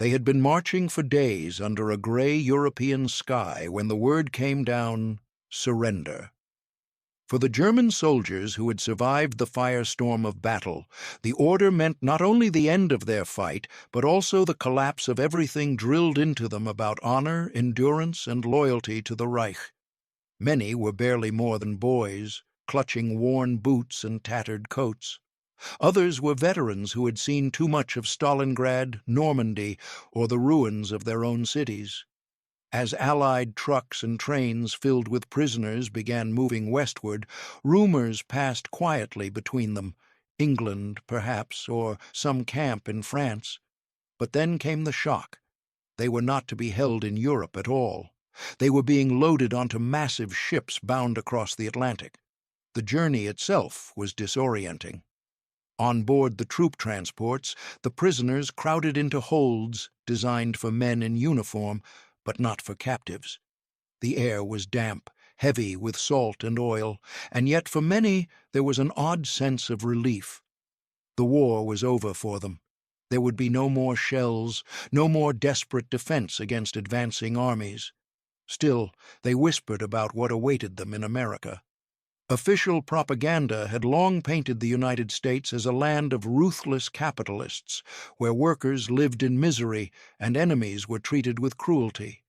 They had been marching for days under a gray European sky when the word came down, surrender. For the German soldiers who had survived the firestorm of battle, the order meant not only the end of their fight, but also the collapse of everything drilled into them about honor, endurance, and loyalty to the Reich. Many were barely more than boys, clutching worn boots and tattered coats. Others were veterans who had seen too much of Stalingrad, Normandy, or the ruins of their own cities. As Allied trucks and trains filled with prisoners began moving westward, rumors passed quietly between them, England, perhaps, or some camp in France. But then came the shock. They were not to be held in Europe at all. They were being loaded onto massive ships bound across the Atlantic. The journey itself was disorienting. On board the troop transports, the prisoners crowded into holds designed for men in uniform, but not for captives. The air was damp, heavy with salt and oil, and yet for many there was an odd sense of relief. The war was over for them. There would be no more shells, no more desperate defense against advancing armies. Still, they whispered about what awaited them in America. Official propaganda had long painted the United States as a land of ruthless capitalists, where workers lived in misery and enemies were treated with cruelty.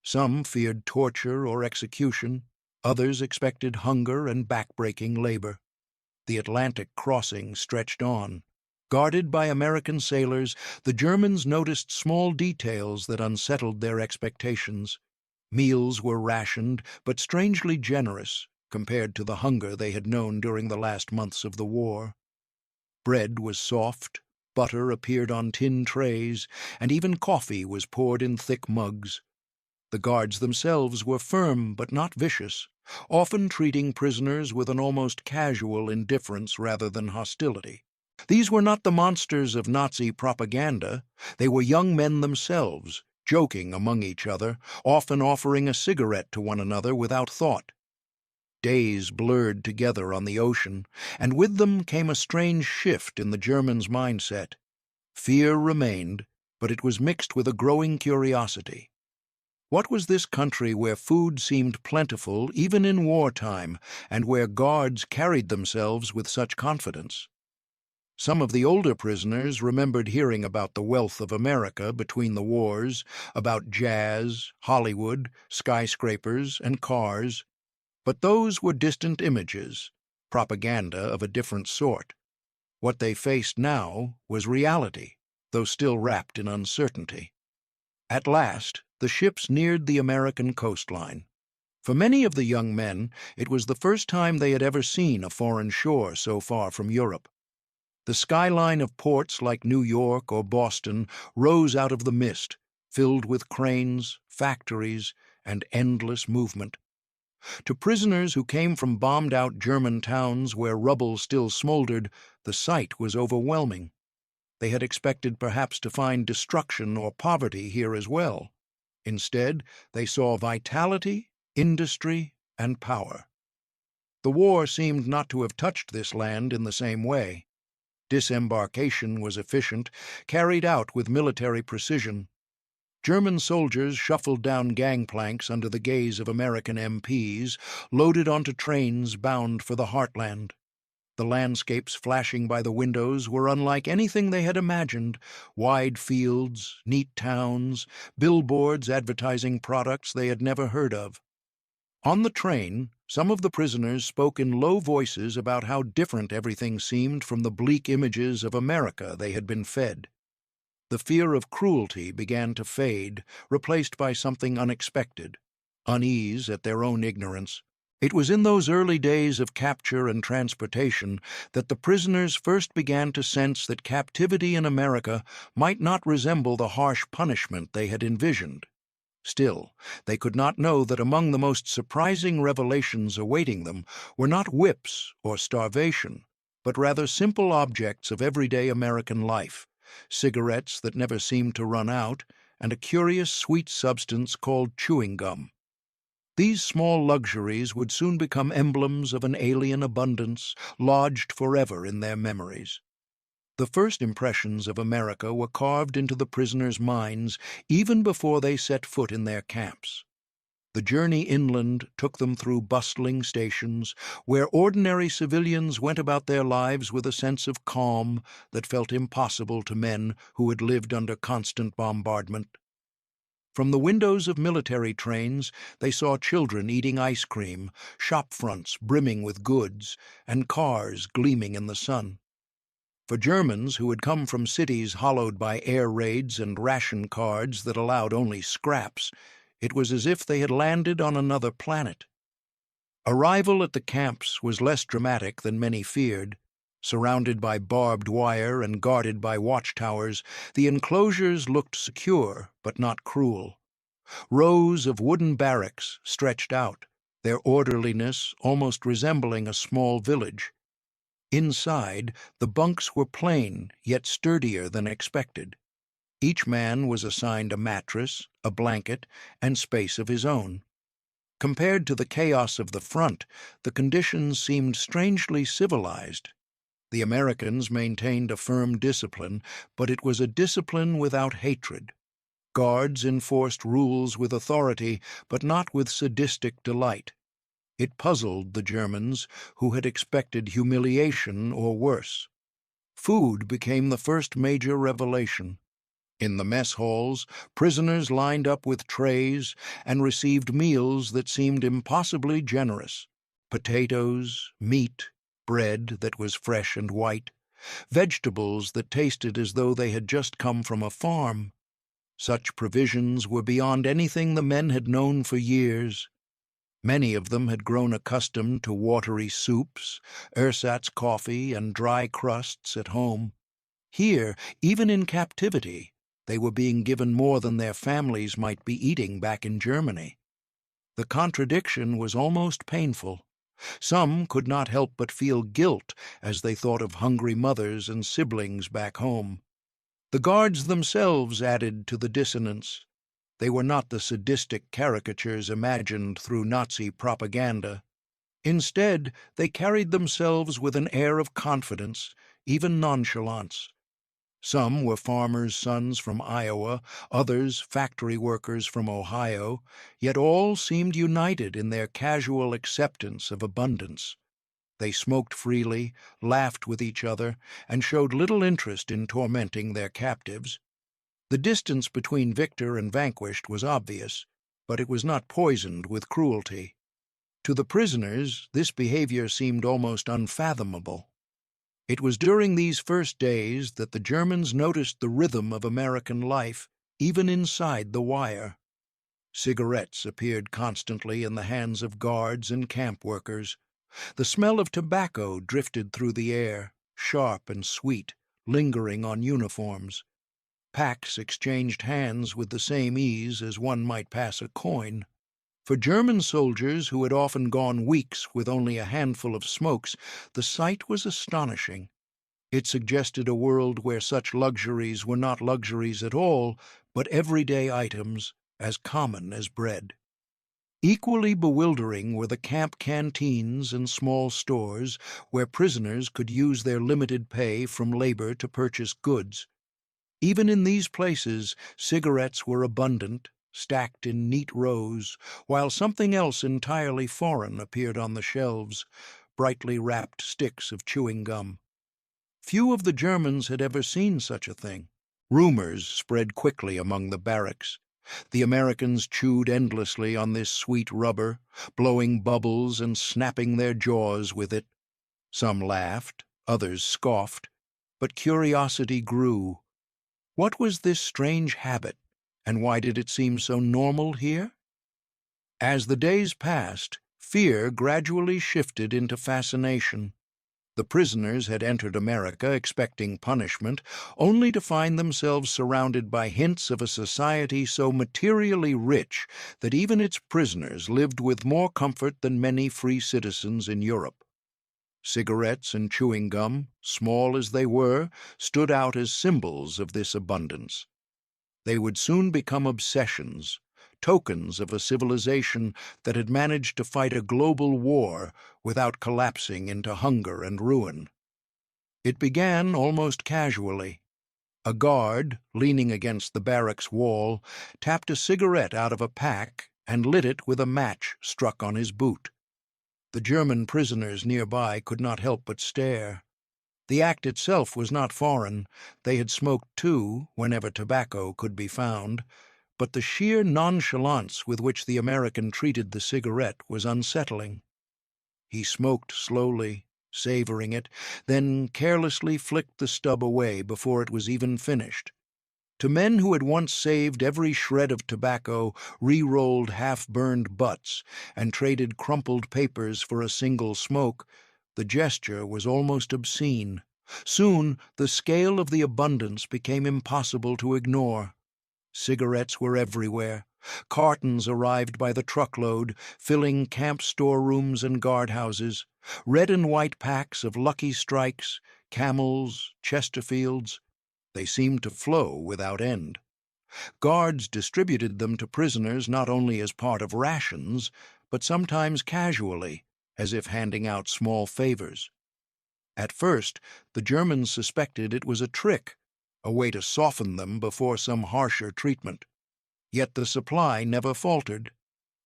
Some feared torture or execution, others expected hunger and backbreaking labor. The Atlantic crossing stretched on. Guarded by American sailors, the Germans noticed small details that unsettled their expectations. Meals were rationed, but strangely generous, compared to the hunger they had known during the last months of the war. Bread was soft, butter appeared on tin trays, and even coffee was poured in thick mugs. The guards themselves were firm but not vicious, often treating prisoners with an almost casual indifference rather than hostility. These were not the monsters of Nazi propaganda. They were young men themselves, joking among each other, often offering a cigarette to one another without thought. Days blurred together on the ocean, and with them came a strange shift in the Germans' mindset. Fear remained, but it was mixed with a growing curiosity. What was this country where food seemed plentiful even in wartime, and where guards carried themselves with such confidence? Some of the older prisoners remembered hearing about the wealth of America between the wars, about jazz, Hollywood, skyscrapers, and cars. But those were distant images, propaganda of a different sort. What they faced now was reality, though still wrapped in uncertainty. At last, the ships neared the American coastline. For many of the young men, it was the first time they had ever seen a foreign shore so far from Europe. The skyline of ports like New York or Boston rose out of the mist, filled with cranes, factories, and endless movement. To prisoners who came from bombed-out German towns where rubble still smoldered, the sight was overwhelming. They had expected perhaps to find destruction or poverty here as well. Instead, they saw vitality, industry, and power. The war seemed not to have touched this land in the same way. Disembarkation was efficient, carried out with military precision. German soldiers shuffled down gangplanks under the gaze of American MPs, loaded onto trains bound for the heartland. The landscapes flashing by the windows were unlike anything they had imagined: wide fields, neat towns, billboards advertising products they had never heard of. On the train, some of the prisoners spoke in low voices about how different everything seemed from the bleak images of America they had been fed. The fear of cruelty began to fade, replaced by something unexpected: unease at their own ignorance. It was in those early days of capture and transportation that the prisoners first began to sense that captivity in America might not resemble the harsh punishment they had envisioned. Still, they could not know that among the most surprising revelations awaiting them were not whips or starvation, but rather simple objects of everyday American life: cigarettes that never seemed to run out, and a curious sweet substance called chewing gum. These small luxuries would soon become emblems of an alien abundance, lodged forever in their memories. The first impressions of America were carved into the prisoners' minds even before they set foot in their camps. The journey inland took them through bustling stations where ordinary civilians went about their lives with a sense of calm that felt impossible to men who had lived under constant bombardment. From the windows of military trains, they saw children eating ice cream, shop fronts brimming with goods, and cars gleaming in the sun. For Germans who had come from cities hollowed by air raids and ration cards that allowed only scraps, it was as if they had landed on another planet. Arrival at the camps was less dramatic than many feared. Surrounded by barbed wire and guarded by watchtowers, the enclosures looked secure but not cruel. Rows of wooden barracks stretched out, their orderliness almost resembling a small village. Inside, the bunks were plain, yet sturdier than expected. Each man was assigned a mattress, a blanket, and space of his own. Compared to the chaos of the front, the conditions seemed strangely civilized. The Americans maintained a firm discipline, but it was a discipline without hatred. Guards enforced rules with authority, but not with sadistic delight. It puzzled the Germans, who had expected humiliation or worse. Food became the first major revelation. In the mess halls, prisoners lined up with trays and received meals that seemed impossibly generous. Potatoes, meat, bread that was fresh and white, vegetables that tasted as though they had just come from a farm. Such provisions were beyond anything the men had known for years. Many of them had grown accustomed to watery soups, ersatz coffee, and dry crusts at home. Here, even in captivity, they were being given more than their families might be eating back in Germany. The contradiction was almost painful. Some could not help but feel guilt as they thought of hungry mothers and siblings back home. The guards themselves added to the dissonance. They were not the sadistic caricatures imagined through Nazi propaganda. Instead, they carried themselves with an air of confidence, even nonchalance. Some were farmers' sons from Iowa, others factory workers from Ohio, yet all seemed united in their casual acceptance of abundance. They smoked freely, laughed with each other, and showed little interest in tormenting their captives. The distance between victor and vanquished was obvious, but it was not poisoned with cruelty. To the prisoners, this behavior seemed almost unfathomable. It was during these first days that the Germans noticed the rhythm of American life, even inside the wire. Cigarettes appeared constantly in the hands of guards and camp workers. The smell of tobacco drifted through the air, sharp and sweet, lingering on uniforms. Packs exchanged hands with the same ease as one might pass a coin. For German soldiers who had often gone weeks with only a handful of smokes, the sight was astonishing. It suggested a world where such luxuries were not luxuries at all, but everyday items, as common as bread. Equally bewildering were the camp canteens and small stores where prisoners could use their limited pay from labor to purchase goods. Even in these places, cigarettes were abundant, stacked in neat rows, while something else entirely foreign appeared on the shelves, brightly wrapped sticks of chewing gum. Few of the Germans had ever seen such a thing. Rumors spread quickly among the barracks. The Americans chewed endlessly on this sweet rubber, blowing bubbles and snapping their jaws with it. Some laughed, others scoffed, but curiosity grew. What was this strange habit, and why did it seem so normal here? As the days passed, fear gradually shifted into fascination. The prisoners had entered America expecting punishment, only to find themselves surrounded by hints of a society so materially rich that even its prisoners lived with more comfort than many free citizens in Europe. Cigarettes and chewing gum, small as they were, stood out as symbols of this abundance. They would soon become obsessions, tokens of a civilization that had managed to fight a global war without collapsing into hunger and ruin. It began almost casually. A guard, leaning against the barracks wall, tapped a cigarette out of a pack and lit it with a match struck on his boot. The German prisoners nearby could not help but stare. The act itself was not foreign. They had smoked too, whenever tobacco could be found, but the sheer nonchalance with which the American treated the cigarette was unsettling. He smoked slowly, savoring it, then carelessly flicked the stub away before it was even finished. To men who had once saved every shred of tobacco, re-rolled half-burned butts, and traded crumpled papers for a single smoke, the gesture was almost obscene. Soon the scale of the abundance became impossible to ignore. Cigarettes were everywhere. Cartons arrived by the truckload, filling camp storerooms and guardhouses. Red and white packs of Lucky Strikes, Camels, Chesterfields. They seemed to flow without end. Guards distributed them to prisoners not only as part of rations, but sometimes casually, as if handing out small favors. At first, the Germans suspected it was a trick, a way to soften them before some harsher treatment. Yet the supply never faltered.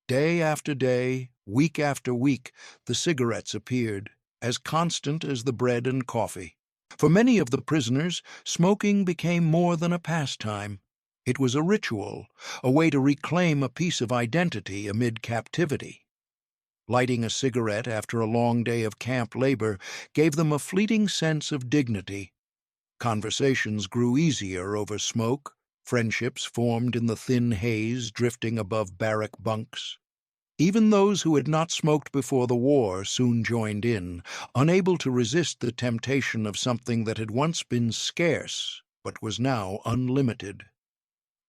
Day after day, week after week, the cigarettes appeared, as constant as the bread and coffee. For many of the prisoners, smoking became more than a pastime. It was a ritual, a way to reclaim a piece of identity amid captivity. Lighting a cigarette after a long day of camp labor gave them a fleeting sense of dignity. Conversations grew easier over smoke. Friendships formed in the thin haze drifting above barrack bunks. Even those who had not smoked before the war soon joined in, unable to resist the temptation of something that had once been scarce but was now unlimited.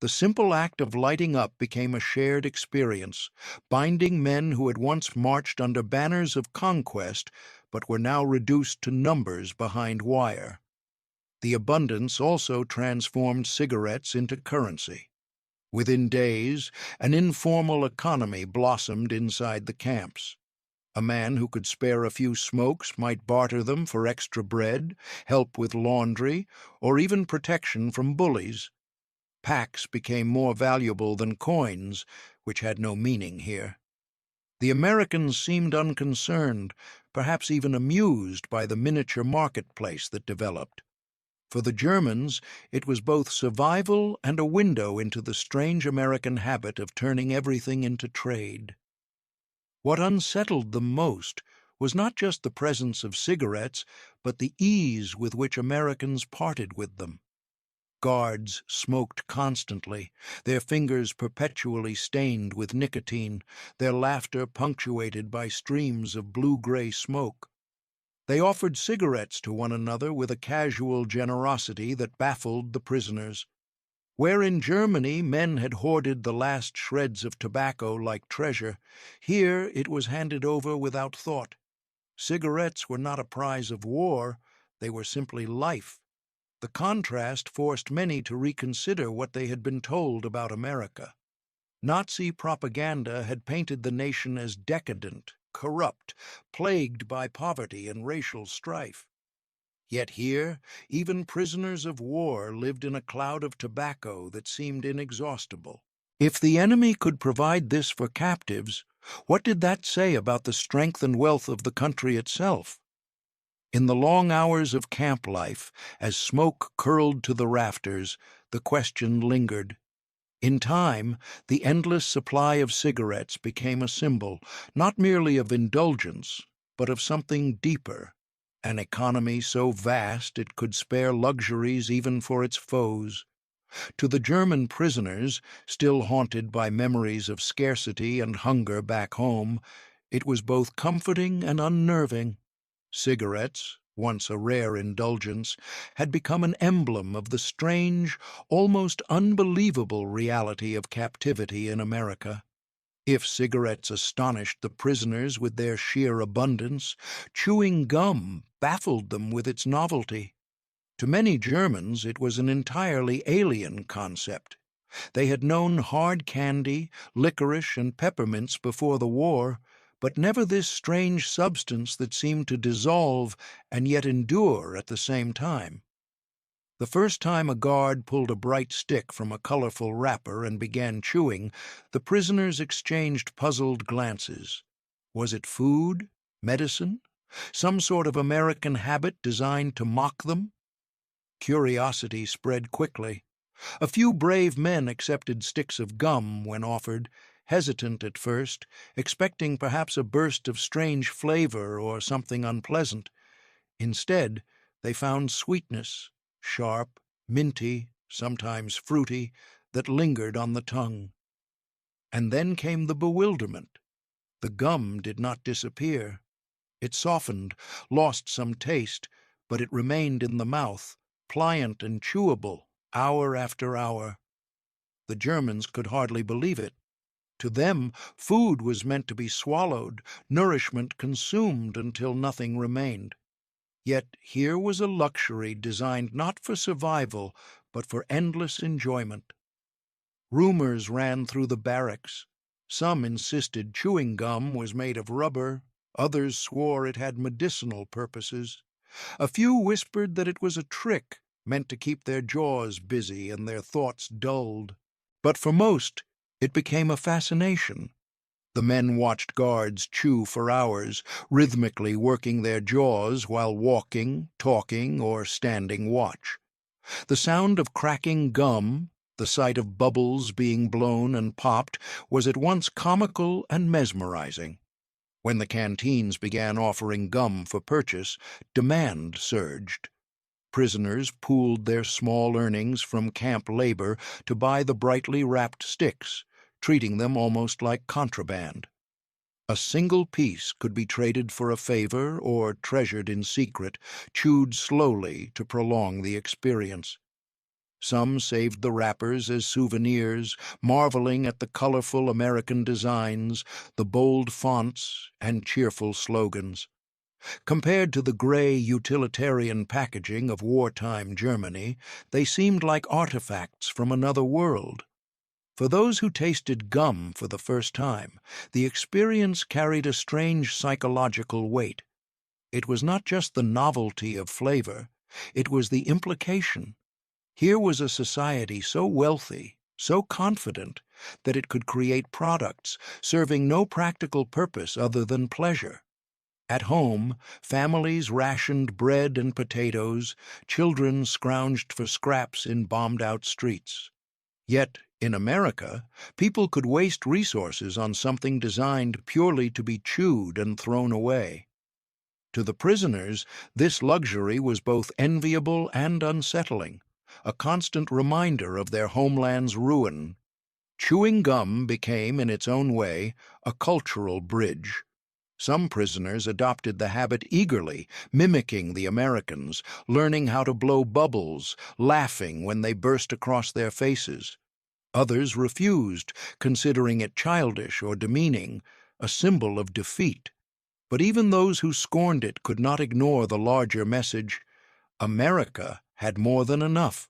The simple act of lighting up became a shared experience, binding men who had once marched under banners of conquest but were now reduced to numbers behind wire. The abundance also transformed cigarettes into currency. Within days, an informal economy blossomed inside the camps. A man who could spare a few smokes might barter them for extra bread, help with laundry, or even protection from bullies. Packs became more valuable than coins, which had no meaning here. The Americans seemed unconcerned, perhaps even amused by the miniature marketplace that developed. For the Germans, it was both survival and a window into the strange American habit of turning everything into trade. What unsettled them most was not just the presence of cigarettes, but the ease with which Americans parted with them. Guards smoked constantly, their fingers perpetually stained with nicotine, their laughter punctuated by streams of blue-gray smoke. They offered cigarettes to one another with a casual generosity that baffled the prisoners. Where in Germany men had hoarded the last shreds of tobacco like treasure, here it was handed over without thought. Cigarettes were not a prize of war, they were simply life. The contrast forced many to reconsider what they had been told about America. Nazi propaganda had painted the nation as decadent, corrupt, plagued by poverty and racial strife. Yet here, even prisoners of war lived in a cloud of tobacco that seemed inexhaustible. If the enemy could provide this for captives, what did that say about the strength and wealth of the country itself? In the long hours of camp life, as smoke curled to the rafters, the question lingered. In time, the endless supply of cigarettes became a symbol, not merely of indulgence, but of something deeper, an economy so vast it could spare luxuries even for its foes. To the German prisoners, still haunted by memories of scarcity and hunger back home, it was both comforting and unnerving. Cigarettes, once a rare indulgence, had become an emblem of the strange, almost unbelievable reality of captivity in America. If cigarettes astonished the prisoners with their sheer abundance, chewing gum baffled them with its novelty. To many Germans, it was an entirely alien concept. They had known hard candy, licorice, and peppermints before the war, but never this strange substance that seemed to dissolve and yet endure at the same time. The first time a guard pulled a bright stick from a colorful wrapper and began chewing, the prisoners exchanged puzzled glances. Was it food? Medicine? Some sort of American habit designed to mock them? Curiosity spread quickly. A few brave men accepted sticks of gum when offered, hesitant at first, expecting perhaps a burst of strange flavor or something unpleasant. Instead, they found sweetness, sharp, minty, sometimes fruity, that lingered on the tongue. And then came the bewilderment. The gum did not disappear. It softened, lost some taste, but it remained in the mouth, pliant and chewable, hour after hour. The Germans could hardly believe it. To them, food was meant to be swallowed, nourishment consumed until nothing remained. Yet here was a luxury designed not for survival, but for endless enjoyment. Rumors ran through the barracks. Some insisted chewing gum was made of rubber, others swore it had medicinal purposes. A few whispered that it was a trick, meant to keep their jaws busy and their thoughts dulled. But for most, it became a fascination. The men watched guards chew for hours, rhythmically working their jaws while walking, talking, or standing watch. The sound of cracking gum, the sight of bubbles being blown and popped, was at once comical and mesmerizing. When the canteens began offering gum for purchase, demand surged. Prisoners pooled their small earnings from camp labor to buy the brightly wrapped sticks, treating them almost like contraband. A single piece could be traded for a favor or treasured in secret, chewed slowly to prolong the experience. Some saved the wrappers as souvenirs, marveling at the colorful American designs, the bold fonts, and cheerful slogans. Compared to the gray utilitarian packaging of wartime Germany, they seemed like artifacts from another world. For those who tasted gum for the first time, the experience carried a strange psychological weight. It was not just the novelty of flavor, it was the implication. Here was a society so wealthy, so confident, that it could create products serving no practical purpose other than pleasure. At home, families rationed bread and potatoes, children scrounged for scraps in bombed-out streets. Yet, in America, people could waste resources on something designed purely to be chewed and thrown away. To the prisoners, this luxury was both enviable and unsettling, a constant reminder of their homeland's ruin. Chewing gum became, in its own way, a cultural bridge. Some prisoners adopted the habit eagerly, mimicking the Americans, learning how to blow bubbles, laughing when they burst across their faces. Others refused, considering it childish or demeaning, a symbol of defeat. But even those who scorned it could not ignore the larger message. America had more than enough.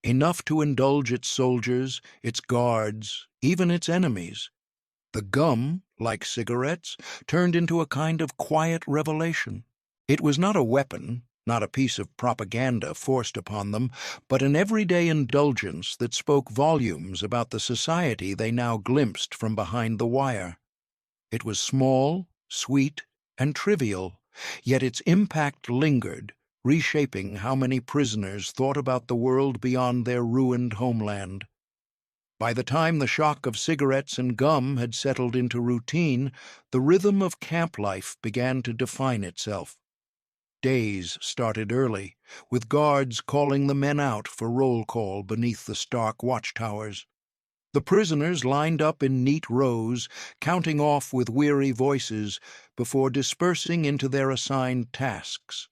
Enough to indulge its soldiers, its guards, even its enemies. The gum, like cigarettes, turned into a kind of quiet revelation. It was not a weapon, not a piece of propaganda forced upon them, but an everyday indulgence that spoke volumes about the society they now glimpsed from behind the wire. It was small, sweet, and trivial, yet its impact lingered, reshaping how many prisoners thought about the world beyond their ruined homeland. By the time the shock of cigarettes and gum had settled into routine, the rhythm of camp life began to define itself. Days started early, with guards calling the men out for roll call beneath the stark watchtowers. The prisoners lined up in neat rows, counting off with weary voices before dispersing into their assigned tasks.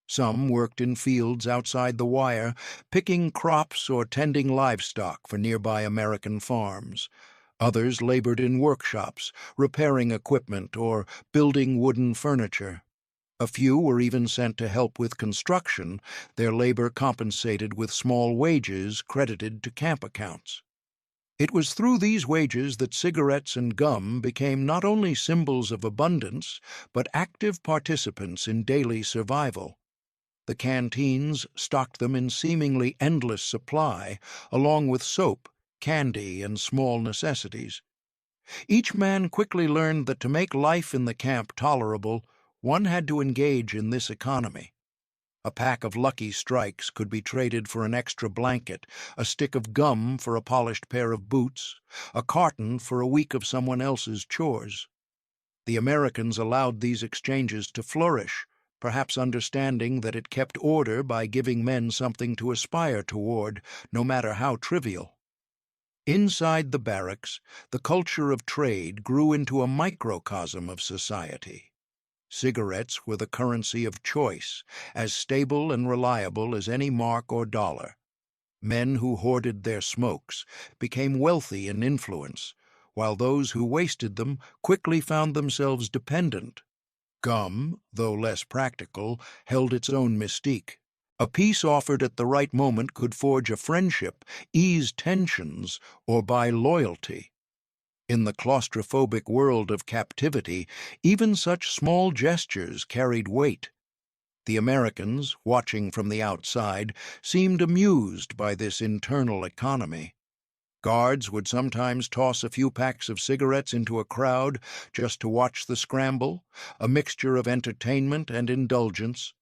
Some worked in fields outside the wire, picking crops or tending livestock for nearby American farms. Others labored in workshops, repairing equipment or building wooden furniture. A few were even sent to help with construction, their labor compensated with small wages credited to camp accounts. It was through these wages that cigarettes and gum became not only symbols of abundance, but active participants in daily survival. The canteens stocked them in seemingly endless supply, along with soap, candy, and small necessities. Each man quickly learned that to make life in the camp tolerable, one had to engage in this economy. A pack of Lucky Strikes could be traded for an extra blanket, a stick of gum for a polished pair of boots, a carton for a week of someone else's chores. The Americans allowed these exchanges to flourish, perhaps understanding that it kept order by giving men something to aspire toward, no matter how trivial. Inside the barracks, the culture of trade grew into a microcosm of society. Cigarettes were the currency of choice, as stable and reliable as any mark or dollar. Men who hoarded their smokes became wealthy in influence, while those who wasted them quickly found themselves dependent. Gum, though less practical, held its own mystique. A piece offered at the right moment could forge a friendship, ease tensions, or buy loyalty. In the claustrophobic world of captivity, even such small gestures carried weight. The Americans, watching from the outside, seemed amused by this internal economy. Guards would sometimes toss a few packs of cigarettes into a crowd just to watch the scramble, a mixture of entertainment and indulgence.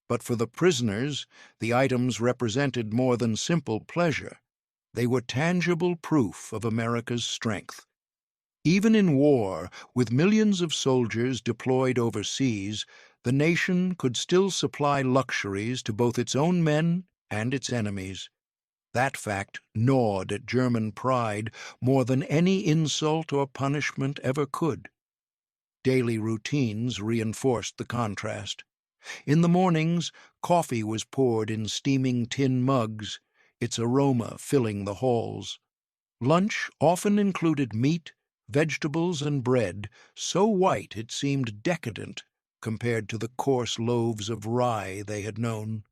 But for the prisoners, the items represented more than simple pleasure. They were tangible proof of America's strength. Even in war, with millions of soldiers deployed overseas, the nation could still supply luxuries to both its own men and its enemies. That fact gnawed at German pride more than any insult or punishment ever could. Daily routines reinforced the contrast. In the mornings, coffee was poured in steaming tin mugs, its aroma filling the halls. Lunch often included meat, vegetables, and bread, so white it seemed decadent compared to the coarse loaves of rye they had known.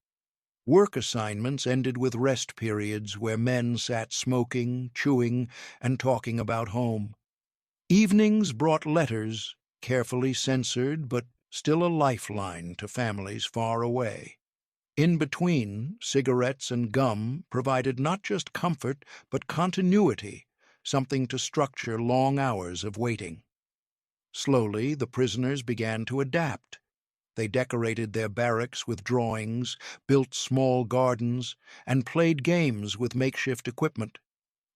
Work assignments ended with rest periods where men sat smoking, chewing, and talking about home. Evenings brought letters, carefully censored but still a lifeline to families far away. In between, cigarettes and gum provided not just comfort but continuity, something to structure long hours of waiting. Slowly, the prisoners began to adapt. They decorated their barracks with drawings, built small gardens, and played games with makeshift equipment.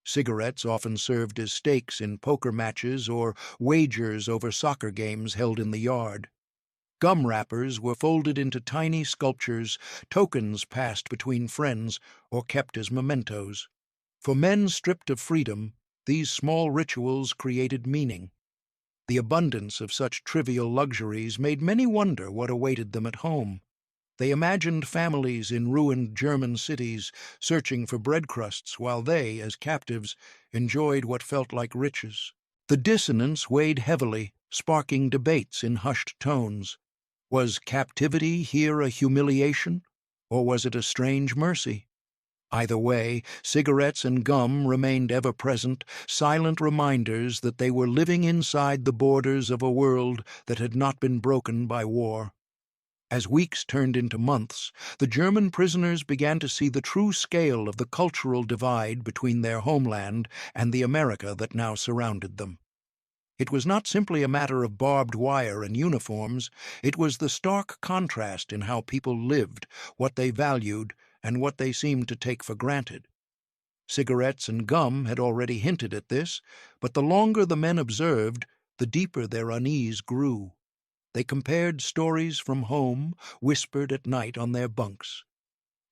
Cigarettes often served as stakes in poker matches or wagers over soccer games held in the yard. Gum wrappers were folded into tiny sculptures, tokens passed between friends or kept as mementos. For men stripped of freedom, these small rituals created meaning. The abundance of such trivial luxuries made many wonder what awaited them at home. They imagined families in ruined German cities searching for bread crusts while they, as captives, enjoyed what felt like riches. The dissonance weighed heavily, sparking debates in hushed tones. Was captivity here a humiliation, or was it a strange mercy? Either way, cigarettes and gum remained ever present, silent reminders that they were living inside the borders of a world that had not been broken by war. As weeks turned into months, the German prisoners began to see the true scale of the cultural divide between their homeland and the America that now surrounded them. It was not simply a matter of barbed wire and uniforms, it was the stark contrast in how people lived, what they valued, and what they seemed to take for granted. Cigarettes and gum had already hinted at this, but the longer the men observed, the deeper their unease grew. They compared stories from home, whispered at night on their bunks.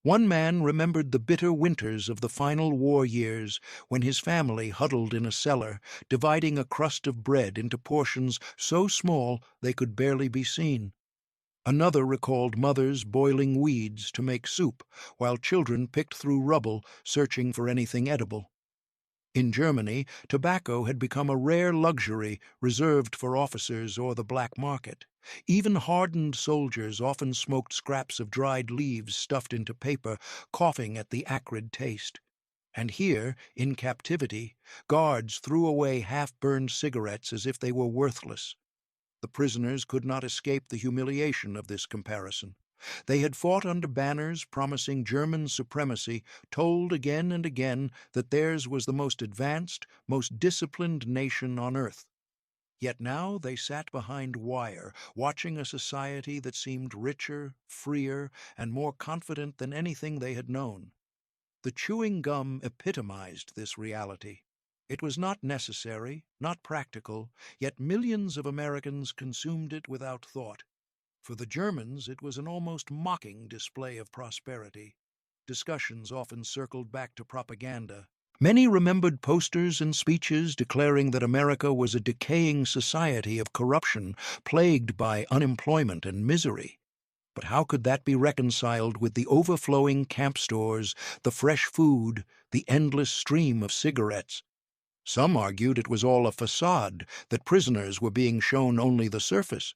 One man remembered the bitter winters of the final war years when his family huddled in a cellar, dividing a crust of bread into portions so small they could barely be seen. Another recalled mothers boiling weeds to make soup, while children picked through rubble, searching for anything edible. In Germany, tobacco had become a rare luxury reserved for officers or the black market. Even hardened soldiers often smoked scraps of dried leaves stuffed into paper, coughing at the acrid taste. And here, in captivity, guards threw away half-burned cigarettes as if they were worthless. The prisoners could not escape the humiliation of this comparison. They had fought under banners promising German supremacy, told again and again that theirs was the most advanced, most disciplined nation on earth. Yet now they sat behind wire, watching a society that seemed richer, freer, and more confident than anything they had known. The chewing gum epitomized this reality. It was not necessary, not practical, yet millions of Americans consumed it without thought. For the Germans, it was an almost mocking display of prosperity. Discussions often circled back to propaganda. Many remembered posters and speeches declaring that America was a decaying society of corruption, plagued by unemployment and misery. But how could that be reconciled with the overflowing camp stores, the fresh food, the endless stream of cigarettes? Some argued it was all a facade, that prisoners were being shown only the surface.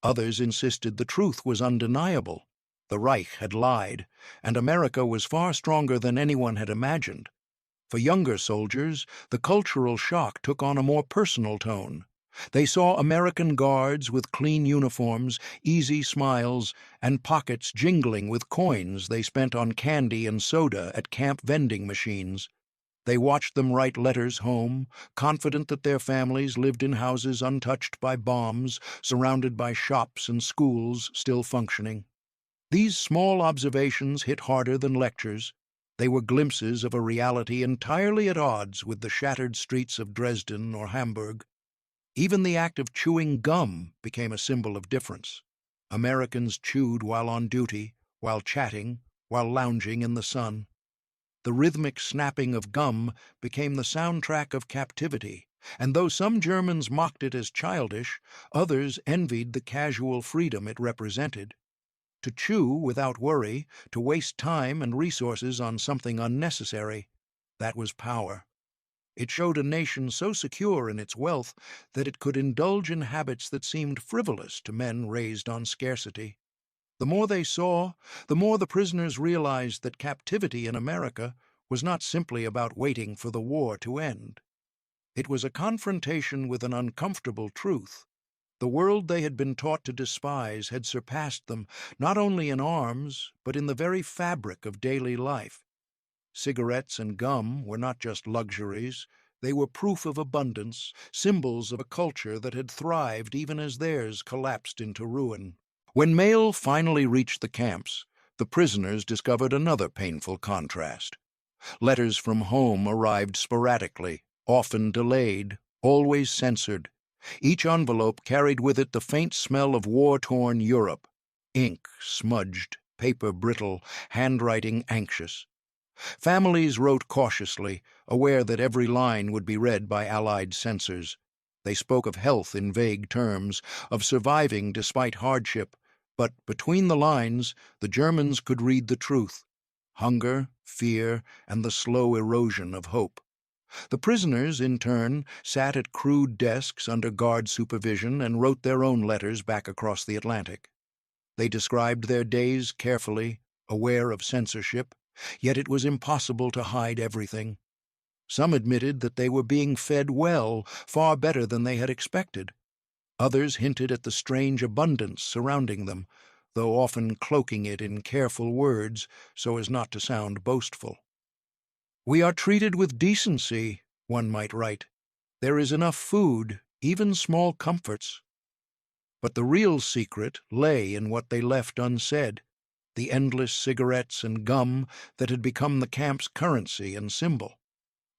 Others insisted the truth was undeniable. The Reich had lied, and America was far stronger than anyone had imagined. For younger soldiers, the cultural shock took on a more personal tone. They saw American guards with clean uniforms, easy smiles, and pockets jingling with coins they spent on candy and soda at camp vending machines. They watched them write letters home, confident that their families lived in houses untouched by bombs, surrounded by shops and schools still functioning. These small observations hit harder than lectures. They were glimpses of a reality entirely at odds with the shattered streets of Dresden or Hamburg. Even the act of chewing gum became a symbol of difference. Americans chewed while on duty, while chatting, while lounging in the sun. The rhythmic snapping of gum became the soundtrack of captivity, and though some Germans mocked it as childish, others envied the casual freedom it represented. To chew without worry, to waste time and resources on something unnecessary, that was power. It showed a nation so secure in its wealth that it could indulge in habits that seemed frivolous to men raised on scarcity. The more they saw, the more the prisoners realized that captivity in America was not simply about waiting for the war to end. It was a confrontation with an uncomfortable truth. The world they had been taught to despise had surpassed them, not only in arms, but in the very fabric of daily life. Cigarettes and gum were not just luxuries, they were proof of abundance, symbols of a culture that had thrived even as theirs collapsed into ruin. When mail finally reached the camps, the prisoners discovered another painful contrast. Letters from home arrived sporadically, often delayed, always censored. Each envelope carried with it the faint smell of war-torn Europe. Ink smudged, paper brittle, handwriting anxious. Families wrote cautiously, aware that every line would be read by Allied censors. They spoke of health in vague terms, of surviving despite hardship, but between the lines, the Germans could read the truth: hunger, fear, and the slow erosion of hope. The prisoners, in turn, sat at crude desks under guard supervision and wrote their own letters back across the Atlantic. They described their days carefully, aware of censorship, yet it was impossible to hide everything. Some admitted that they were being fed well, far better than they had expected. Others hinted at the strange abundance surrounding them, though often cloaking it in careful words so as not to sound boastful. "We are treated with decency," one might write. "There is enough food, even small comforts." But the real secret lay in what they left unsaid: the endless cigarettes and gum that had become the camp's currency and symbol.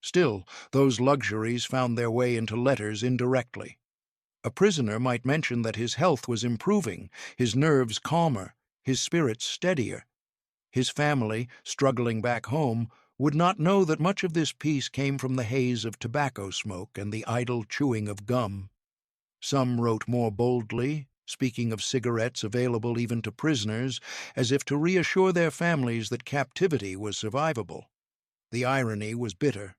Still, those luxuries found their way into letters indirectly. A prisoner might mention that his health was improving, his nerves calmer, his spirits steadier. His family, struggling back home, would not know that much of this peace came from the haze of tobacco smoke and the idle chewing of gum. Some wrote more boldly, speaking of cigarettes available even to prisoners, as if to reassure their families that captivity was survivable. The irony was bitter.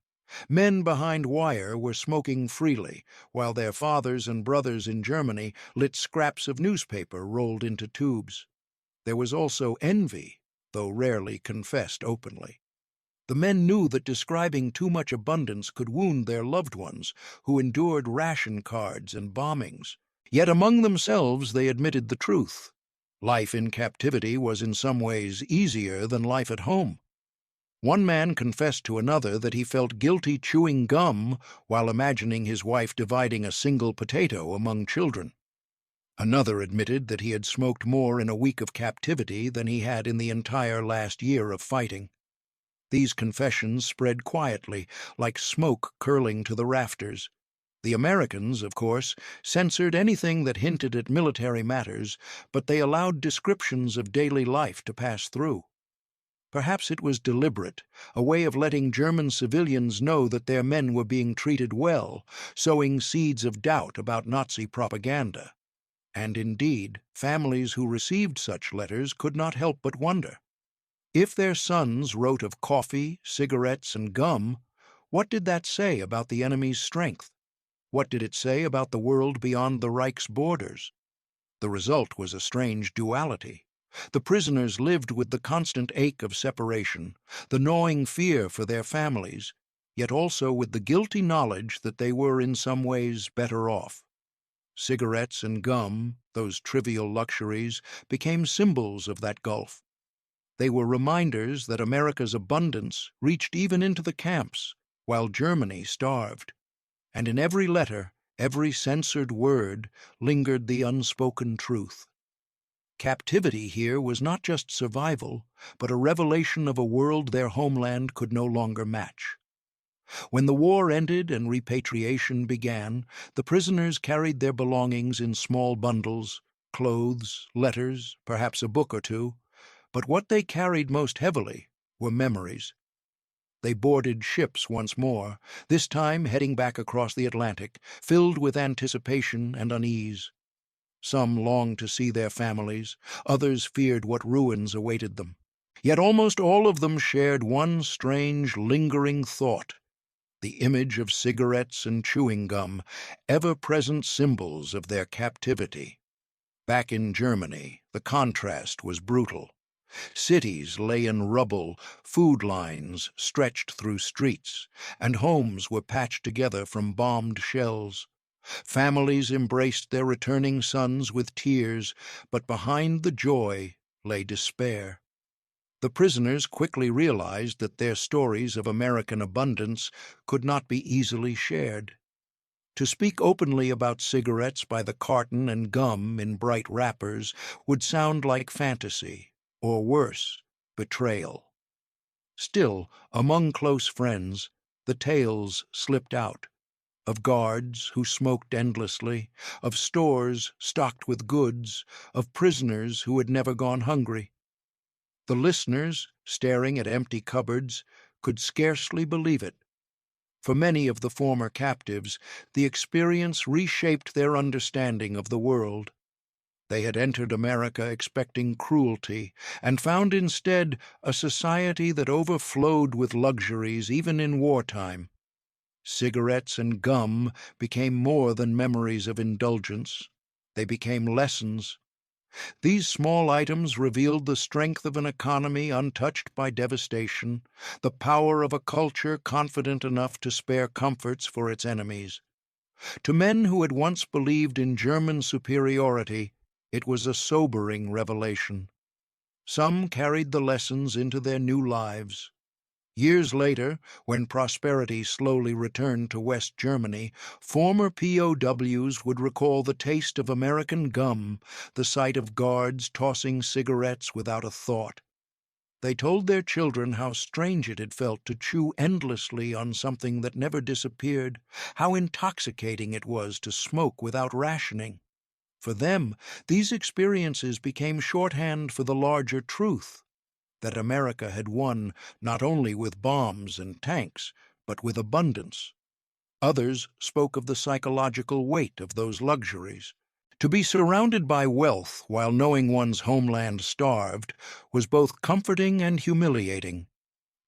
Men behind wire were smoking freely, while their fathers and brothers in Germany lit scraps of newspaper rolled into tubes. There was also envy, though rarely confessed openly. The men knew that describing too much abundance could wound their loved ones, who endured ration cards and bombings. Yet among themselves they admitted the truth. Life in captivity was in some ways easier than life at home. One man confessed to another that he felt guilty chewing gum while imagining his wife dividing a single potato among children. Another admitted that he had smoked more in a week of captivity than he had in the entire last year of fighting. These confessions spread quietly, like smoke curling to the rafters. The Americans, of course, censored anything that hinted at military matters, but they allowed descriptions of daily life to pass through. Perhaps it was deliberate, a way of letting German civilians know that their men were being treated well, sowing seeds of doubt about Nazi propaganda. And indeed, families who received such letters could not help but wonder. If their sons wrote of coffee, cigarettes, and gum, what did that say about the enemy's strength? What did it say about the world beyond the Reich's borders? The result was a strange duality. The prisoners lived with the constant ache of separation, the gnawing fear for their families, yet also with the guilty knowledge that they were in some ways better off. Cigarettes and gum, those trivial luxuries, became symbols of that gulf. They were reminders that America's abundance reached even into the camps, while Germany starved. And in every letter, every censored word, lingered the unspoken truth. Captivity here was not just survival, but a revelation of a world their homeland could no longer match. When the war ended and repatriation began, the prisoners carried their belongings in small bundles, clothes, letters, perhaps a book or two, but what they carried most heavily were memories. They boarded ships once more, this time heading back across the Atlantic, filled with anticipation and unease. Some longed to see their families, others feared what ruins awaited them. Yet almost all of them shared one strange, lingering thought: the image of cigarettes and chewing gum, ever-present symbols of their captivity. Back in Germany, the contrast was brutal. Cities lay in rubble, food lines stretched through streets, and homes were patched together from bombed shells. Families embraced their returning sons with tears, but behind the joy lay despair. The prisoners quickly realized that their stories of American abundance could not be easily shared. To speak openly about cigarettes by the carton and gum in bright wrappers would sound like fantasy, or worse, betrayal. Still, among close friends, the tales slipped out. Of guards who smoked endlessly, of stores stocked with goods, of prisoners who had never gone hungry. The listeners, staring at empty cupboards, could scarcely believe it. For many of the former captives, the experience reshaped their understanding of the world. They had entered America expecting cruelty, and found instead a society that overflowed with luxuries even in wartime. Cigarettes and gum became more than memories of indulgence. They became lessons. These small items revealed the strength of an economy untouched by devastation, the power of a culture confident enough to spare comforts for its enemies. To men who had once believed in German superiority, it was a sobering revelation. Some carried the lessons into their new lives. Years later, when prosperity slowly returned to West Germany, former POWs would recall the taste of American gum, the sight of guards tossing cigarettes without a thought. They told their children how strange it had felt to chew endlessly on something that never disappeared, how intoxicating it was to smoke without rationing. For them, these experiences became shorthand for the larger truth: that America had won not only with bombs and tanks, but with abundance. Others spoke of the psychological weight of those luxuries. To be surrounded by wealth while knowing one's homeland starved was both comforting and humiliating.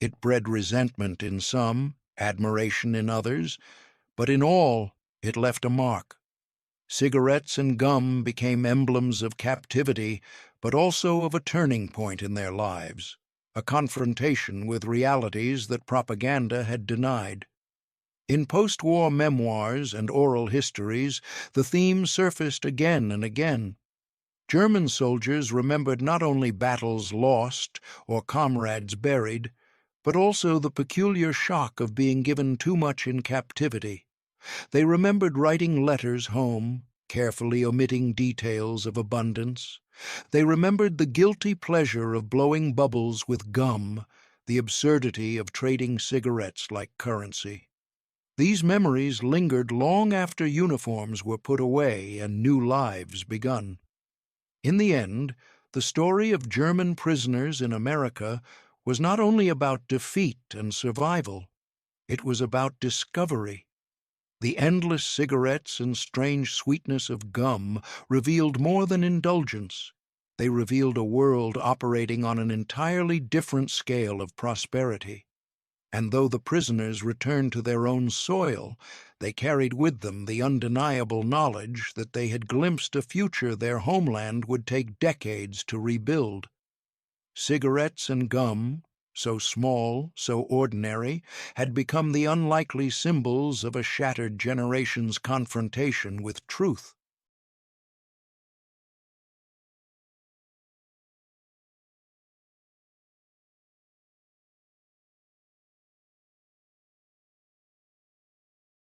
It bred resentment in some, admiration in others, but in all it left a mark. Cigarettes and gum became emblems of captivity, but also of a turning point in their lives. a confrontation with realities that propaganda had denied. In post-war memoirs and oral histories, the theme surfaced again and again. German soldiers remembered not only battles lost or comrades buried, but also the peculiar shock of being given too much in captivity. They remembered writing letters home, carefully omitting details of abundance. They remembered the guilty pleasure of blowing bubbles with gum, the absurdity of trading cigarettes like currency. These memories lingered long after uniforms were put away and new lives begun. In the end, the story of German prisoners in America was not only about defeat and survival, it was about discovery. The endless cigarettes and strange sweetness of gum revealed more than indulgence. They revealed a world operating on an entirely different scale of prosperity. And though the prisoners returned to their own soil, they carried with them the undeniable knowledge that they had glimpsed a future their homeland would take decades to rebuild. Cigarettes and gum, so small, so ordinary, had become the unlikely symbols of a shattered generation's confrontation with truth.